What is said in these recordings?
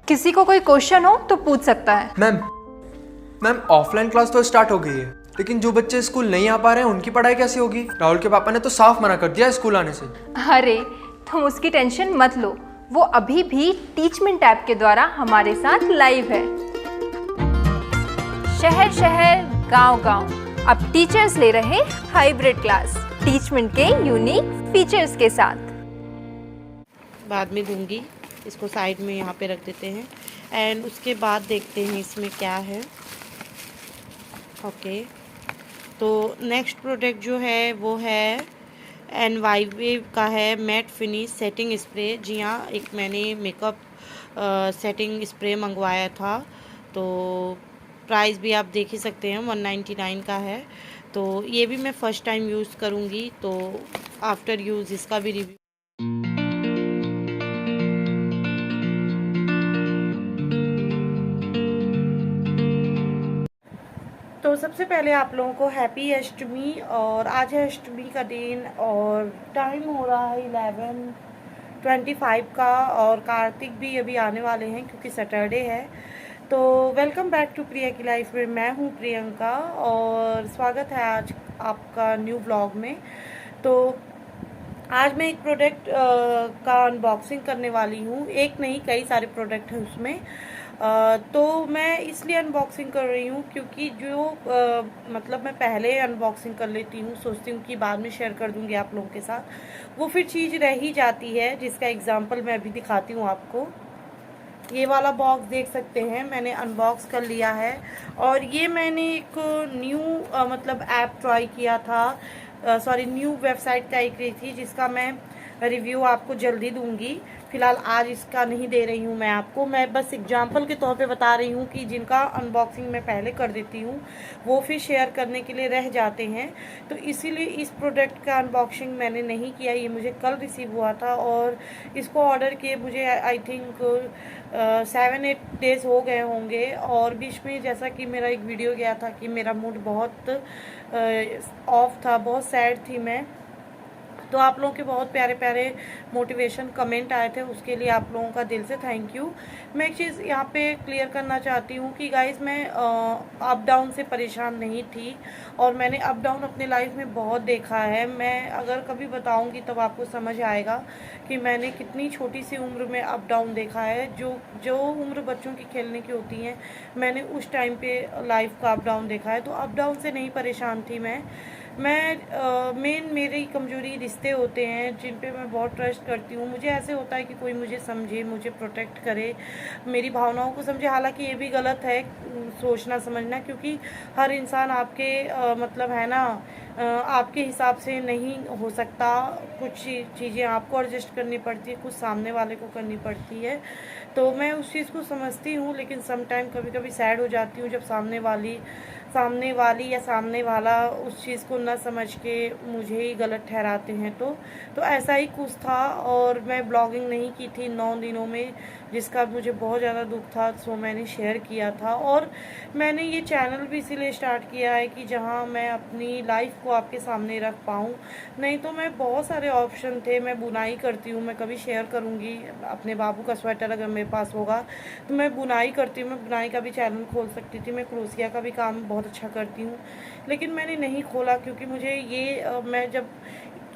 किसी को कोई क्वेश्चन हो तो पूछ सकता है। मैम ऑफलाइन क्लास तो स्टार्ट हो गई है, लेकिन जो बच्चे स्कूल नहीं आ पा रहे हैं उनकी पढ़ाई कैसे होगी? राहुल के पापा ने तो साफ मना कर दिया स्कूल आने से। अरे तुम उसकी टेंशन मत लो, वो अभी भी टीचमेंट ऐप के द्वारा हमारे साथ लाइव है। शहर शहर गांव गांव अब टीचर्स ले रहे हाइब्रिड क्लास टीचमेंट के यूनिक फीचर्स के साथ। बाद में दूंगी, इसको साइड में यहाँ पे रख देते हैं एंड उसके बाद देखते हैं इसमें क्या है। ओके, तो नेक्स्ट प्रोडक्ट जो है वो है NYWave का है मैट फिनिश सेटिंग स्प्रे। जी हाँ, एक मैंने मेकअप सेटिंग स्प्रे मंगवाया था, तो प्राइस भी आप देख ही सकते हैं 199 का है। तो ये भी मैं फ़र्स्ट टाइम यूज़ करूँगी, तो आफ्टर यूज़ इसका भी रिव्यू। तो सबसे पहले आप लोगों को हैप्पी अष्टमी, और आज है अष्टमी का दिन और टाइम हो रहा है 11:25 का, और कार्तिक भी अभी आने वाले हैं क्योंकि सैटरडे है। तो वेलकम बैक टू प्रिया की लाइफ में, मैं हूँ प्रियंका और स्वागत है आज आपका न्यू व्लॉग में। तो आज मैं एक प्रोडक्ट का अनबॉक्सिंग करने वाली हूँ, एक नहीं कई सारे प्रोडक्ट हैं उसमें। तो मैं इसलिए अनबॉक्सिंग कर रही हूँ क्योंकि जो मतलब मैं पहले अनबॉक्सिंग कर लेती हूँ, सोचती हूँ कि बाद में शेयर कर दूँगी आप लोगों के साथ, वो फिर चीज़ रह ही जाती है, जिसका एग्जांपल मैं अभी दिखाती हूँ आपको। ये वाला बॉक्स देख सकते हैं, मैंने अनबॉक्स कर लिया है। और ये मैंने एक न्यू मतलब ऐप ट्राई किया था, सॉरी न्यू वेबसाइट ट्राई की थी, जिसका मैं रिव्यू आपको जल्दी दूंगी। फिलहाल आज इसका नहीं दे रही हूँ मैं आपको, मैं बस एग्जांपल के तौर पे बता रही हूँ कि जिनका अनबॉक्सिंग मैं पहले कर देती हूँ वो फिर शेयर करने के लिए रह जाते हैं। तो इसीलिए इस प्रोडक्ट का अनबॉक्सिंग मैंने नहीं किया, ये मुझे कल रिसीव हुआ था और इसको ऑर्डर किए मुझे आई थिंक 7-8 डेज़ हो गए होंगे। और बीच में जैसा कि मेरा एक वीडियो गया था कि मेरा मूड बहुत ऑफ था, बहुत सैड थी मैं, तो आप लोगों के बहुत प्यारे प्यारे मोटिवेशन कमेंट आए थे, उसके लिए आप लोगों का दिल से थैंक यू। मैं एक चीज़ यहाँ पे क्लियर करना चाहती हूँ कि गाइस मैं अप डाउन से परेशान नहीं थी, और मैंने अप डाउन अपने लाइफ में बहुत देखा है। मैं अगर कभी बताऊँगी तब आपको समझ आएगा कि मैंने कितनी छोटी सी उम्र में अप डाउन देखा है। जो उम्र बच्चों की खेलने की होती है, मैंने उस टाइम पे लाइफ का अप डाउन देखा है। तो अप डाउन से नहीं परेशान थी मैं मेन मेरी कमज़ोरी रिश्ते होते हैं जिन पे मैं बहुत ट्रस्ट करती हूँ। मुझे ऐसे होता है कि कोई मुझे समझे, मुझे प्रोटेक्ट करे, मेरी भावनाओं को समझे। हालांकि ये भी गलत है सोचना समझना, क्योंकि हर इंसान आपके मतलब है ना आपके हिसाब से नहीं हो सकता। कुछ चीज़ें आपको एडजस्ट करनी पड़ती है, कुछ सामने वाले को करनी पड़ती है। तो मैं उस चीज़ को समझती हूँ, लेकिन सम टाइम कभी कभी सैड हो जाती हूँ जब सामने वाली या सामने वाला उस चीज़ को ना समझ के मुझे ही गलत ठहराते हैं। तो ऐसा ही कुछ था, और मैं ब्लॉगिंग नहीं की थी 9 दिनों में, जिसका मुझे बहुत ज़्यादा दुख था। सो मैंने शेयर किया था, और मैंने ये चैनल भी इसीलिए स्टार्ट किया है कि जहाँ मैं अपनी लाइफ को आपके सामने रख पाऊँ। नहीं तो मैं बहुत सारे ऑप्शन थे, मैं बुनाई करती हूँ, मैं कभी शेयर करूँगी अपने बाबू का स्वेटर अगर मेरे पास होगा तो मैं बुनाई करती हूँ, मैं बुनाई का भी चैनल खोल सकती थी, मैं क्रोशिया का भी काम बहुत अच्छा करती हूँ, लेकिन मैंने नहीं खोला क्योंकि मुझे ये मैं जब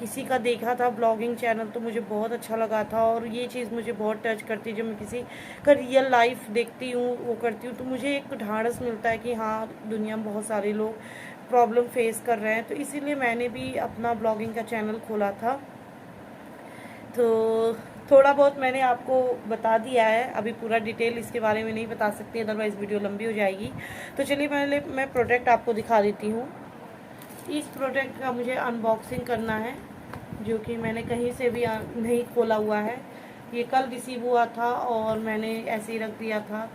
किसी का देखा था ब्लॉगिंग चैनल तो मुझे बहुत अच्छा लगा था, और ये चीज़ मुझे बहुत टच करती है। जब मैं किसी का रियल लाइफ देखती हूँ, वो करती हूँ, तो मुझे एक ढाढ़स मिलता है कि हाँ दुनिया में बहुत सारे लोग प्रॉब्लम फेस कर रहे हैं। तो इसीलिए मैंने भी अपना ब्लॉगिंग का चैनल खोला था। तो थोड़ा बहुत मैंने आपको बता दिया है, अभी पूरा डिटेल इसके बारे में नहीं बता सकती, अदरवाइज़ वीडियो लंबी हो जाएगी। तो चलिए मैं प्रोडक्ट आपको दिखा देती हूँ। इस प्रोडक्ट का मुझे अनबॉक्सिंग करना है, जो कि मैंने कहीं से भी नहीं खोला हुआ है। ये कल रिसीव हुआ था और मैंने ऐसे ही रख दिया था,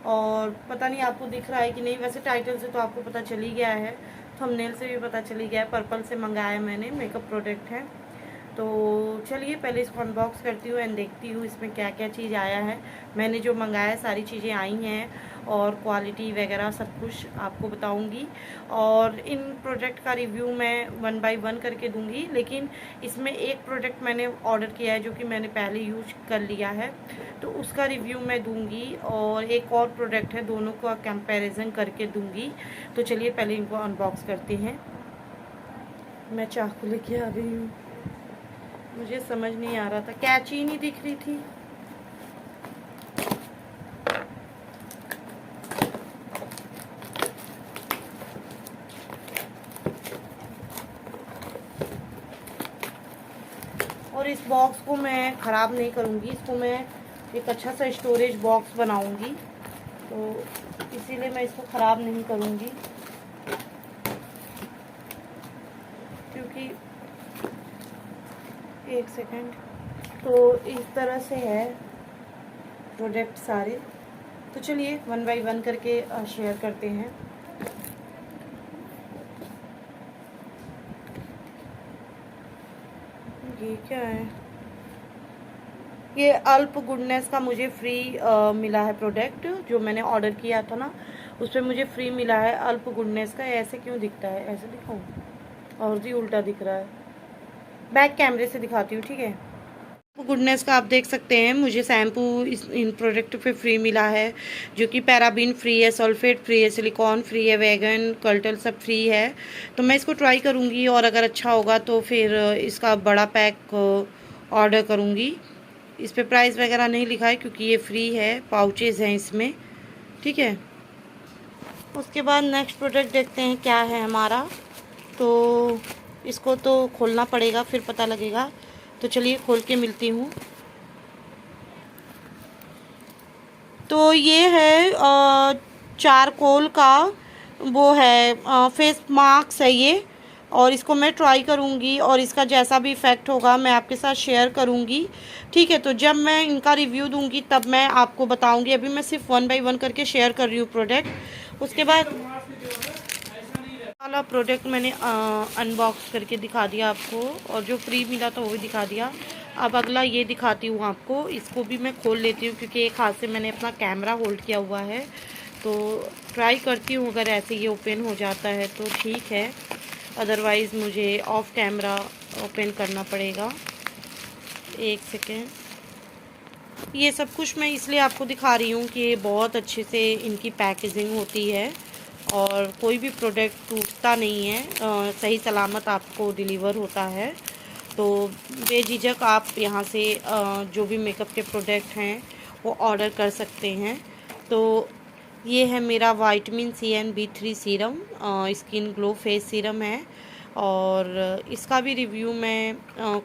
और पता नहीं आपको दिख रहा है कि नहीं, वैसे टाइटल से तो आपको पता चल ही गया है, थंबनेल से भी पता चल ही गया है। पर्पल से मंगाया मैंने, मेकअप प्रोडक्ट है। तो चलिए पहले इसको अनबॉक्स करती हूँ एंड देखती हूँ इसमें क्या क्या चीज़ आया है। मैंने जो मंगाया सारी चीज़ें आई हैं, और क्वालिटी वगैरह सब कुछ आपको बताऊंगी। और इन प्रोडक्ट का रिव्यू मैं 1 बाय 1 करके दूंगी, लेकिन इसमें एक प्रोडक्ट मैंने ऑर्डर किया है जो कि मैंने पहले यूज कर लिया है, तो उसका रिव्यू मैं दूंगी, और एक और प्रोडक्ट है, दोनों का कंपैरिजन करके दूंगी। तो चलिए पहले इनको अनबॉक्स करते हैं। मैं चाकू लेके आ गई हूँ, मुझे समझ नहीं आ रहा था, कैंची नहीं दिख रही थी। और इस बॉक्स को मैं ख़राब नहीं करूँगी, इसको मैं एक अच्छा सा स्टोरेज बॉक्स बनाऊँगी, तो इसीलिए मैं इसको ख़राब नहीं करूँगी, क्योंकि एक सेकेंड। तो इस तरह से है प्रोडक्ट सारे। तो चलिए 1 बाय 1 करके शेयर करते हैं। ये क्या है? ये अल्प गुडनेस का मुझे फ्री मिला है प्रोडक्ट, जो मैंने ऑर्डर किया था ना, उस पर मुझे फ्री मिला है अल्प गुडनेस का। ऐसे क्यों दिखता है? ऐसे दिखाऊं? और भी उल्टा दिख रहा है। बैक कैमरे से दिखाती हूँ, ठीक है। गुडनेस का आप देख सकते हैं, मुझे शैम्पू इन प्रोडक्ट पे फ्री मिला है, जो कि पैराबीन फ्री है, सल्फेट फ्री है, सिलिकॉन फ्री है, वेगन कल्टल सब फ्री है। तो मैं इसको ट्राई करूँगी, और अगर अच्छा होगा तो फिर इसका बड़ा पैक ऑर्डर करूँगी। इस पे प्राइस वगैरह नहीं लिखा है क्योंकि ये फ्री है, पाउचेज़ हैं इसमें, ठीक है। उसके बाद नेक्स्ट प्रोडक्ट देखते हैं क्या है हमारा। तो इसको तो खोलना पड़ेगा, फिर पता लगेगा। तो चलिए खोल के मिलती हूँ। तो ये है चारकोल का वो है फेस मास्क है ये, और इसको मैं ट्राई करूँगी, और इसका जैसा भी इफ़ेक्ट होगा मैं आपके साथ शेयर करूँगी, ठीक है। तो जब मैं इनका रिव्यू दूँगी तब मैं आपको बताऊँगी। अभी मैं सिर्फ 1 बाय 1 करके शेयर कर रही हूँ प्रोडक्ट। उसके बाद वाला प्रोडक्ट मैंने अनबॉक्स करके दिखा दिया आपको, और जो फ्री मिला था वो भी दिखा दिया। अब अगला ये दिखाती हूँ आपको। इसको भी मैं खोल लेती हूँ क्योंकि एक हाथ से मैंने अपना कैमरा होल्ड किया हुआ है, तो ट्राई करती हूँ अगर ऐसे ये ओपन हो जाता है तो ठीक है, अदरवाइज़ मुझे ऑफ कैमरा ओपन करना पड़ेगा। एक सेकेंड। ये सब कुछ मैं इसलिए आपको दिखा रही हूँ कि बहुत अच्छे से इनकी पैकेजिंग होती है, और कोई भी प्रोडक्ट टूटता नहीं है, सही सलामत आपको डिलीवर होता है। तो बेझिझक आप यहाँ से जो भी मेकअप के प्रोडक्ट हैं वो ऑर्डर कर सकते हैं। तो ये है मेरा vitamin C and B3 serum, skin glow face serum है, और इसका भी रिव्यू मैं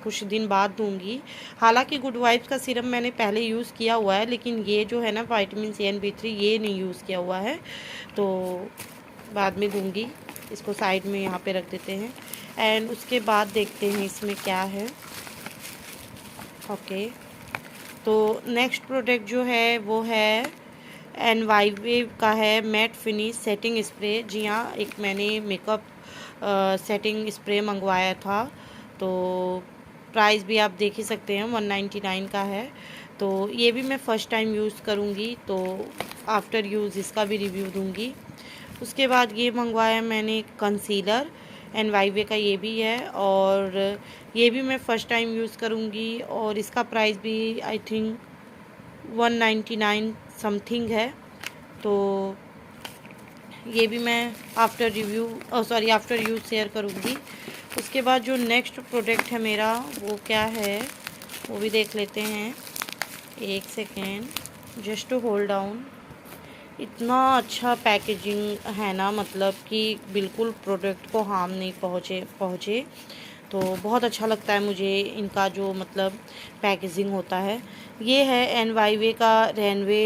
कुछ दिन बाद दूंगी। हालांकि गुड वाइब्स का सीरम मैंने पहले यूज़ किया हुआ है, लेकिन ये जो है ना विटामिन सी एंड B3 ये नहीं यूज़ किया हुआ है, तो बाद में दूंगी। इसको साइड में यहाँ पे रख देते हैं, एंड उसके बाद देखते हैं इसमें क्या है। ओके, तो नेक्स्ट प्रोडक्ट जो है वो है NYWave का है मैट फिनिश सेटिंग स्प्रे। जी हाँ, एक मैंने मेकअप सेटिंग स्प्रे मंगवाया था, तो प्राइस भी आप देख ही सकते हैं, 199 का है। तो ये भी मैं फ़र्स्ट टाइम यूज़ करूँगी, तो आफ्टर यूज़ इसका भी रिव्यू दूँगी। उसके बाद ये मंगवाया मैंने कंसीलर, NYWave का ये भी है, और ये भी मैं फ़र्स्ट टाइम यूज़ करूँगी, और इसका प्राइस भी आई थिंक 199 समथिंग है। तो ये भी मैं आफ्टर यूज़ शेयर करूँगी। उसके बाद जो नेक्स्ट प्रोडक्ट है मेरा वो क्या है वो भी देख लेते हैं। एक second, just to hold down. इतना अच्छा पैकेजिंग है ना, मतलब कि बिल्कुल प्रोडक्ट को हार्म नहीं पहुँचे, तो बहुत अच्छा लगता है मुझे इनका जो मतलब पैकेजिंग होता है। ये है NYWave का रेनवे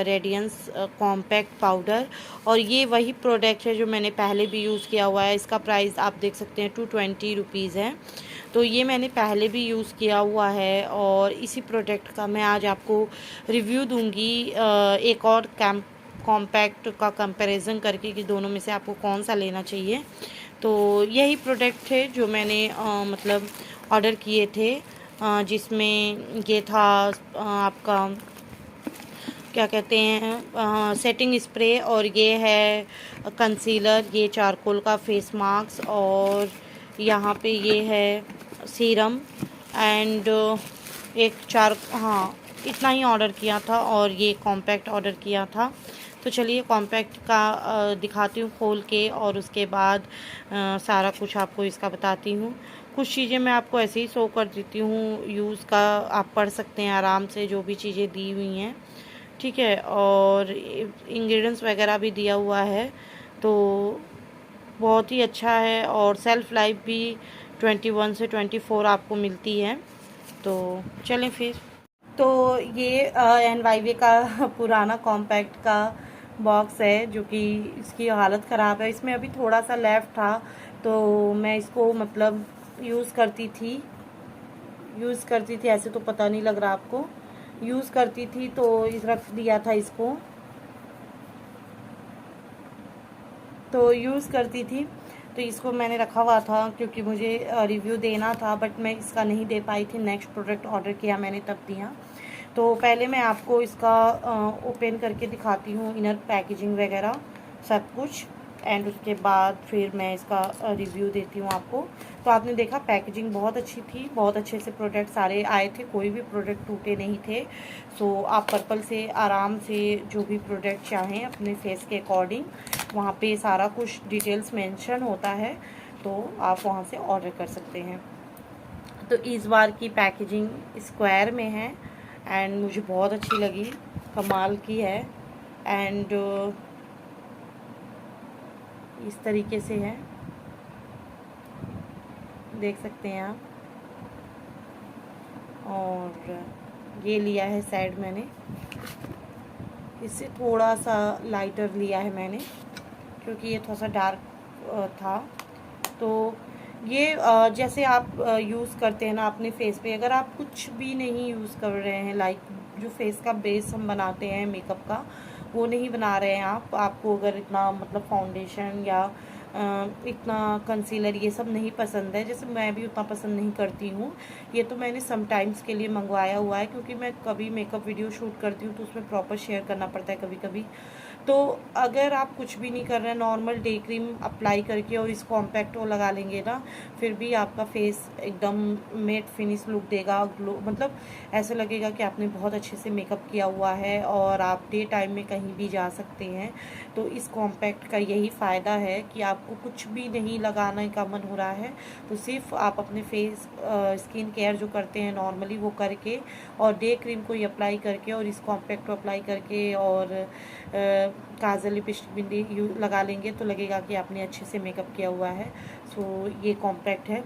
रेडियंस कॉम्पैक्ट पाउडर, और ये वही प्रोडक्ट है जो मैंने पहले भी यूज़ किया हुआ है। इसका प्राइस आप देख सकते हैं 220 रुपीज़ है, तो ये मैंने पहले भी यूज़ किया हुआ है, और इसी प्रोडक्ट का मैं आज आपको रिव्यू दूँगी, एक और कॉम्पैक्ट का कंपैरिजन करके कि दोनों में से आपको कौन सा लेना चाहिए। तो यही प्रोडक्ट थे जो मैंने मतलब ऑर्डर किए थे, जिसमें ये था आपका क्या कहते हैं सेटिंग स्प्रे, और ये है कंसीलर, ये चारकोल का फेस मास्क, और यहाँ पे ये है सीरम एंड हाँ इतना ही ऑर्डर किया था, और ये कॉम्पैक्ट ऑर्डर किया था। तो चलिए कॉम्पैक्ट का दिखाती हूँ खोल के, और उसके बाद सारा कुछ आपको इसका बताती हूँ। कुछ चीज़ें मैं आपको ऐसे ही शो कर देती हूँ, यूज़ का आप पढ़ सकते हैं आराम से जो भी चीज़ें दी हुई हैं, ठीक है। और इंग्रेडिएंट्स वगैरह भी दिया हुआ है, तो बहुत ही अच्छा है। और सेल्फ लाइफ भी 21 से 24 आपको मिलती है। तो चलें फिर। तो ये NYV का पुराना कॉम्पैक्ट का बॉक्स है, जो कि इसकी हालत ख़राब है। इसमें अभी थोड़ा सा लेफ्ट था, तो मैं इसको मतलब यूज़ करती थी, ऐसे तो पता नहीं लग रहा आपको, यूज़ करती थी तो रख दिया था इसको, तो यूज़ करती थी तो इसको मैंने रखा हुआ था क्योंकि मुझे रिव्यू देना था, बट मैं इसका नहीं दे पाई थी। नेक्स्ट प्रोडक्ट ऑर्डर किया मैंने तब दिया। तो पहले मैं आपको इसका ओपन करके दिखाती हूँ, इनर पैकेजिंग वगैरह सब कुछ, एंड उसके बाद फिर मैं इसका रिव्यू देती हूँ आपको। तो आपने देखा पैकेजिंग बहुत अच्छी थी, बहुत अच्छे से प्रोडक्ट सारे आए थे, कोई भी प्रोडक्ट टूटे नहीं थे। सो आप पर्पल से आराम से जो भी प्रोडक्ट चाहें अपने फेस के अकॉर्डिंग, वहाँ पे सारा कुछ डिटेल्स मेंशन होता है, तो आप वहाँ से ऑर्डर कर सकते हैं। तो इस बार की पैकेजिंग स्क्वायर में है एंड मुझे बहुत अच्छी लगी, कमाल की है। एंड इस तरीके से है, देख सकते हैं आप। और ये लिया है साइड मैंने, इससे थोड़ा सा लाइटर लिया है मैंने क्योंकि ये थोड़ा सा डार्क था। तो ये जैसे आप यूज़ करते हैं ना अपने फेस पे, अगर आप कुछ भी नहीं यूज़ कर रहे हैं, लाइक जो फेस का बेस हम बनाते हैं मेकअप का, वो नहीं बना रहे हैं आपको अगर इतना मतलब फाउंडेशन या इतना कंसीलर ये सब नहीं पसंद है, जैसे मैं भी उतना पसंद नहीं करती हूँ। ये तो मैंने समटाइम्स के लिए मंगवाया हुआ है क्योंकि मैं कभी मेकअप वीडियो शूट करती हूँ तो उसमें प्रॉपर शेयर करना पड़ता है कभी कभी। तो अगर आप कुछ भी नहीं कर रहे हैं, नॉर्मल डे क्रीम अप्लाई करके और इस कॉम्पैक्ट को लगा लेंगे ना, फिर भी आपका फेस एकदम मेट फिनिश लुक देगा, ग्लो, मतलब ऐसे लगेगा कि आपने बहुत अच्छे से मेकअप किया हुआ है और आप डे टाइम में कहीं भी जा सकते हैं। तो इस कॉम्पैक्ट का यही फ़ायदा है कि आपको कुछ भी नहीं लगाने का मन हो रहा है, तो सिर्फ आप अपने फेस स्किन केयर जो करते हैं नॉर्मली वो करके, और डे क्रीम को ही अप्लाई करके और इस कॉम्पैक्ट को अप्लाई करके और काजल लिपस्टिक बिंदी लगा लेंगे तो लगेगा कि आपने अच्छे से मेकअप किया हुआ है। सो ये कॉम्पैक्ट है।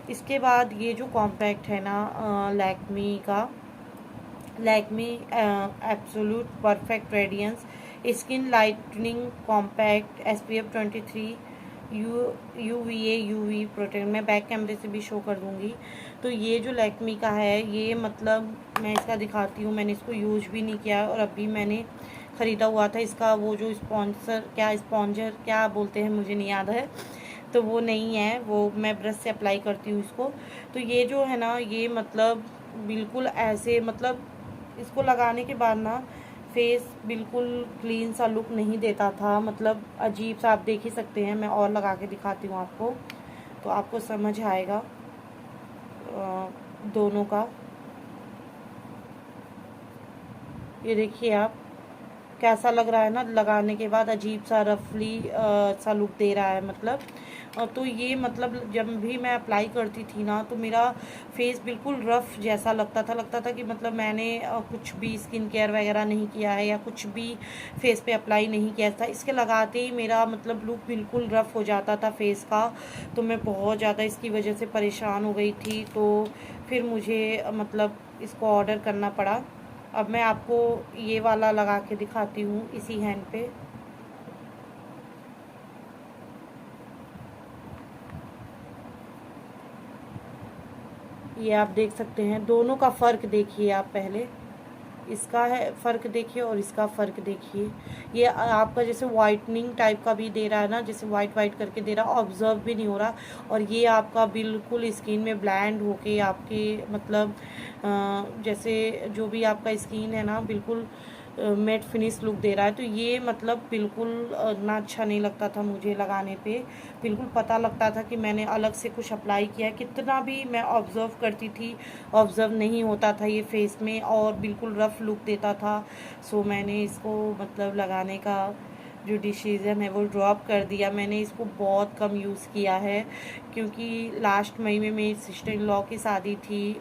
इसके बाद ये जो कॉम्पैक्ट है ना Lakme absolute perfect radiance skin lightening compact SPF 23 UVA UV protect, मैं बैक कैमरे से भी शो कर दूंगी। तो ये जो लैक्मी का है, ये मतलब मैं इसका दिखाती हूँ, मैंने इसको यूज भी नहीं किया और अभी मैंने ख़रीदा हुआ था। इसका वो जो स्पॉन्जर क्या बोलते हैं मुझे नहीं याद है, तो वो नहीं है, वो मैं ब्रश से अप्लाई करती हूँ इसको। तो ये जो है ना, ये मतलब बिल्कुल ऐसे, मतलब इसको लगाने के बाद ना फेस बिल्कुल क्लीन सा लुक नहीं देता था, मतलब अजीब सा, आप देख ही सकते हैं। मैं और लगा के दिखाती हूँ आपको तो आपको समझ आएगा दोनों का। ये देखिए आप कैसा लग रहा है ना, लगाने के बाद अजीब सा रफली सा लुक दे रहा है मतलब। तो ये मतलब जब भी मैं अप्लाई करती थी ना तो मेरा फेस बिल्कुल रफ़ जैसा लगता था कि मतलब मैंने कुछ भी स्किन केयर वगैरह नहीं किया है या कुछ भी फेस पे अप्लाई नहीं किया था। इसके लगाते ही मेरा मतलब लुक बिल्कुल रफ़ हो जाता था फेस का। तो मैं बहुत ज़्यादा इसकी वजह से परेशान हो गई थी, तो फिर मुझे मतलब इसको ऑर्डर करना पड़ा। अब मैं आपको ये वाला लगा के दिखाती हूँ इसी हैंड पे। ये आप देख सकते हैं, दोनों का फ़र्क देखिए आप, पहले इसका है फ़र्क देखिए और इसका फ़र्क देखिए। ये आपका जैसे वाइटनिंग टाइप का भी दे रहा है ना, जैसे वाइट करके दे रहा, ऑब्जर्व भी नहीं हो रहा। और ये आपका बिल्कुल स्किन में ब्लेंड होके आपके मतलब जैसे जो भी आपका स्किन है ना, बिल्कुल मैट फिनिश लुक दे रहा है। तो ये मतलब बिल्कुल ना अच्छा नहीं लगता था मुझे लगाने पे, बिल्कुल पता लगता था कि मैंने अलग से कुछ अप्लाई किया है। कितना भी मैं ऑब्ज़र्व करती थी, ऑब्ज़र्व नहीं होता था ये फेस में और बिल्कुल रफ़ लुक देता था। सो मैंने इसको मतलब लगाने का जो डिसीज़न है वो ड्रॉप कर दिया। मैंने इसको बहुत कम यूज़ किया है क्योंकि लास्ट मई में मेरी सिस्टर इन लॉ की शादी थी।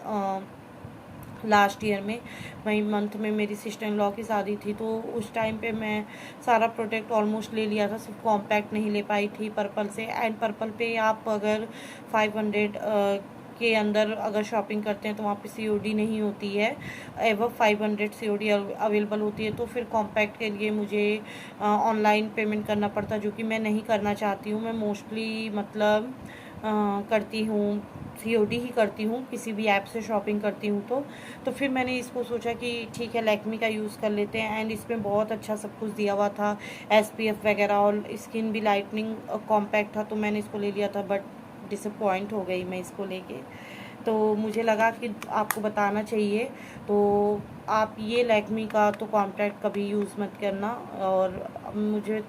लास्ट ईयर में मई मंथ में मेरी सिस्टर इन लॉ की शादी थी, तो उस टाइम पे मैं सारा प्रोडक्ट ऑलमोस्ट ले लिया था, सिर्फ कॉम्पैक्ट नहीं ले पाई थी पर्पल से। एंड पर्पल पे आप अगर 500 के अंदर अगर शॉपिंग करते हैं तो वहाँ पे COD नहीं होती है, एवं 500 COD अवेलेबल होती है। तो फिर कॉम्पैक्ट के लिए मुझे ऑनलाइन पेमेंट करना पड़ता, जो कि मैं नहीं करना चाहती हूँ। मैं मोस्टली मतलब करती हूँ, COD ही करती हूँ, किसी भी ऐप से शॉपिंग करती हूँ। तो फिर मैंने इसको सोचा कि ठीक है लैक्मी का यूज़ कर लेते हैं। एंड इसमें बहुत अच्छा सब कुछ दिया हुआ था, SPF वगैरह, और स्किन भी लाइटनिंग कॉम्पैक्ट था, तो मैंने इसको ले लिया था। बट डिसअपॉइंट हो गई मैं इसको लेके, तो मुझे लगा कि आपको बताना चाहिए। तो आप ये लैक्मी का तो कॉम्पैक्ट कभी यूज़ मत करना, और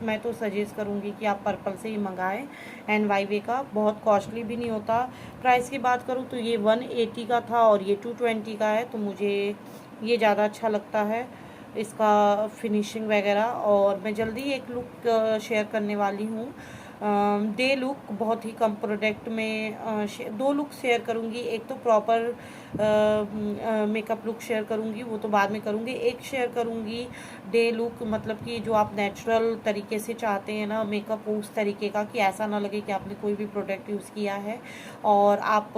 मैं तो सजेस्ट करूँगी कि आप पर्पल से ही मंगाएं। NYV का बहुत कॉस्टली भी नहीं होता। प्राइस की बात करूँ तो ये 180 का था और ये 220 का है, तो मुझे ये ज़्यादा अच्छा लगता है इसका फिनिशिंग वगैरह। और मैं जल्दी एक लुक शेयर करने वाली हूँ, डे लुक। बहुत ही कम प्रोडक्ट में 2 लुक शेयर करूँगी। एक तो प्रॉपर मेकअप लुक शेयर करूँगी, वो तो बाद में करूँगी। एक शेयर करूँगी डे लुक, मतलब कि जो आप नेचुरल तरीके से चाहते हैं ना मेकअप, उस तरीके का, कि ऐसा ना लगे कि आपने कोई भी प्रोडक्ट यूज़ किया है और आप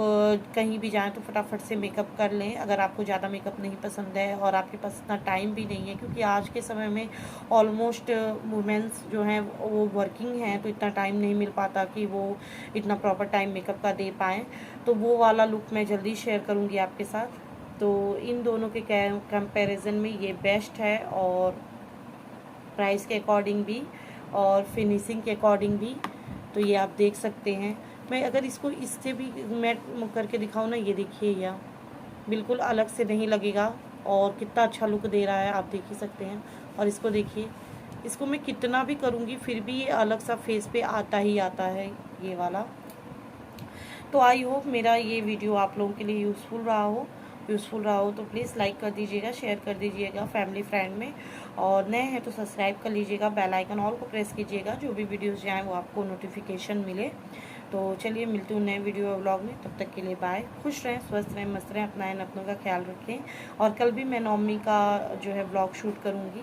कहीं भी जाएं तो फटाफट से मेकअप कर लें। अगर आपको ज़्यादा मेकअप नहीं पसंद है और आपके पास इतना टाइम भी नहीं है, क्योंकि आज के समय में ऑलमोस्ट वुमेंस जो हैं वो वर्किंग हैं, तो इतना टाइम नहीं मिल पाता कि वो इतना प्रॉपर टाइम मेकअप का दे पाएँ। तो वो वाला लुक मैं जल्दी शेयर करूँगी आपके साथ। तो इन दोनों के कंपैरिजन में ये बेस्ट है, और प्राइस के अकॉर्डिंग भी और फिनिशिंग के अकॉर्डिंग भी। तो ये आप देख सकते हैं। मैं अगर इसको इससे भी मैट करके दिखाऊँ ना, ये देखिए, यह बिल्कुल अलग से नहीं लगेगा और कितना अच्छा लुक दे रहा है, आप देख ही सकते हैं। और इसको देखिए, इसको मैं कितना भी करूँगी फिर भी ये अलग सा फेस पे आता ही आता है ये वाला। तो आई होप मेरा ये वीडियो आप लोगों के लिए यूज़फुल रहा हो तो प्लीज़ लाइक कर दीजिएगा, शेयर कर दीजिएगा फैमिली फ्रेंड में, और नए हैं तो सब्सक्राइब कर लीजिएगा, बेल आइकन ऑल को प्रेस कीजिएगा, जो भी वीडियोस जाएँ वो आपको नोटिफिकेशन मिले। तो चलिए मिलती हूँ नए वीडियो व्लॉग में, तब तक के लिए बाय। खुश रहें, स्वस्थ रहें, मस्त रहें, अपना अपनों का ख्याल रखें। और कल भी मैं नवमी का जो है व्लॉग शूट करूँगी।